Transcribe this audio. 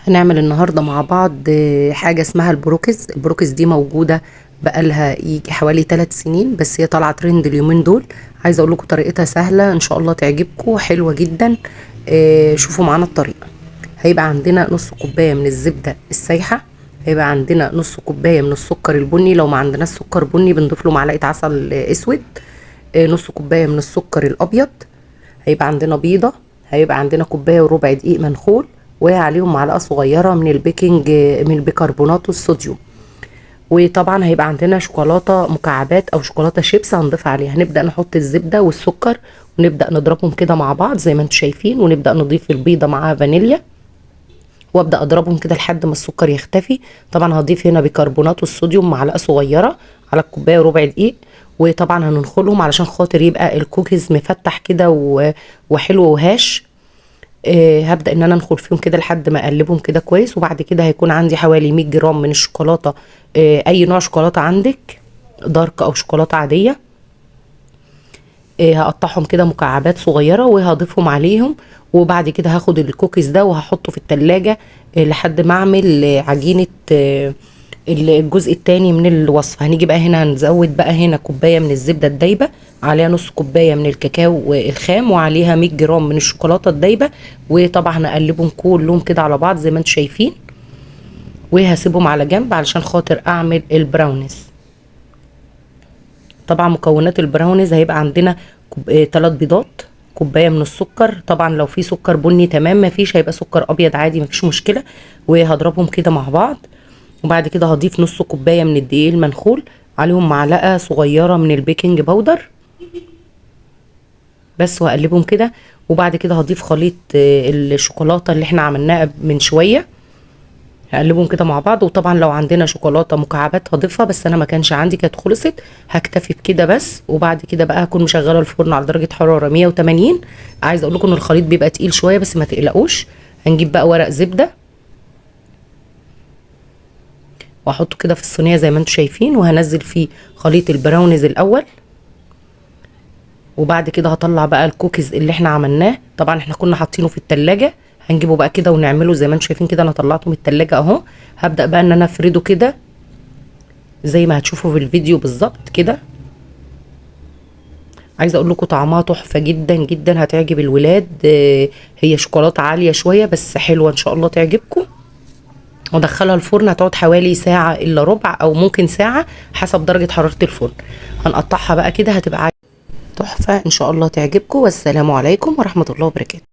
هنعمل النهاردة مع بعض حاجة اسمها البروكز. البروكز دي موجودة بقالها يجي حوالي 3 سنين، بس هي طالعة ترند اليومين دول. عايزة اقول لكم طريقتها سهلة ان شاء الله تعجبكم، حلوة جدا. شوفوا معانا الطريقة. هيبقى عندنا نص كوباية من الزبدة السايحة، هيبقى عندنا نص كوباية من السكر البني، لو ما عندناش سكر بني بنضيف له معلقة عسل اسود. نص كوباية من السكر الابيض، هيبقى عندنا بيضة، هيبقى عندنا كوباية وربع دقيق منخول، وعليهم معلقة صغيرة من البيكنج من البيكربونات الصوديوم. وطبعا هيبقى عندنا شوكولاتة مكعبات او شوكولاتة شيبس هنضيف عليها. هنبدأ نحط الزبدة والسكر ونبدأ نضربهم كده مع بعض زي ما انتم شايفين، ونبدأ نضيف البيضة معاها فانيليا، وابدأ اضربهم كده لحد ما السكر يختفي. طبعا هضيف هنا بيكربونات الصوديوم معلقة صغيرة على الكوباية وربع دقيق. وطبعا هننخلهم علشان خاطر يبقى الكوكيز مفتح كده وحلو وهاش. هبدأ ان انا انخل فيهم كده لحد ما اقلبهم كده كويس. وبعد كده هيكون عندي حوالي 100 جرام من الشوكولاتة، اي نوع شوكولاتة عندك، دارك او شوكولاتة عادية. هقطعهم كده مكعبات صغيرة وهضيفهم عليهم. وبعد كده هاخد الكوكيز ده وهحطه في التلاجة لحد ما اعمل عجينة الجزء التاني من الوصفة. هنيجي بقى هنا هنزود بقى هنا كوباية من الزبدة الدايبة، عليها نص كوباية من الكاكاو الخام، وعليها 100 جرام من الشوكولاتة الدايبة. وطبعا هقلبهم كلهم كده على بعض زي ما انتم شايفين، وهسيبهم على جنب علشان خاطر اعمل البراونيز. طبعا مكونات البراونيز هيبقى عندنا 3 بيضات، كوبايه من السكر، طبعا لو في سكر بني تمام، ما فيش هيبقى سكر ابيض عادي مفيش مشكله. وهضربهم كده مع بعض. وبعد كده هضيف نص كوبايه من الدقيق المنخول، عليهم معلقه صغيره من البيكنج باودر بس، وهقلبهم كده. وبعد كده هضيف خليط الشوكولاته اللي احنا عملناها من شويه، هقلبهم كده مع بعض. وطبعا لو عندنا شوكولاته مكعبات هضيفها، بس انا ما كانش عندي، كانت خلصت. هكتفي بكده بس. وبعد كده بقى هكون مشغله الفرن على درجه حراره 180. عايزه اقول لكم ان الخليط بيبقى تقيل شويه بس ما تقلقوش. هنجيب بقى ورق زبده واحطه كده في الصينيه زي ما انتم شايفين، وهنزل فيه خليط البراونيز الاول. وبعد كده هطلع بقى الكوكيز اللي احنا عملناه، طبعا احنا كنا حاطينه في التلاجة. هنجيبه بقى كده ونعمله زي ما انتم شايفين كده. انا طلعته من التلاجة اهو. هبدأ بقى ان انا افرده كده زي ما هتشوفوا في الفيديو بالظبط كده. عايزه اقول لكم طعمها تحفه جدا جدا، هتعجب الولاد. هي شوكولاته عاليه شويه بس حلوه ان شاء الله تعجبكم. وادخلها الفرن، هتقعد حوالي ساعه الا ربع او ممكن ساعه حسب درجه حراره الفرن. هنقطعها بقى كده، هتبقى تحفه ان شاء الله تعجبكم. والسلام عليكم ورحمه الله وبركاته.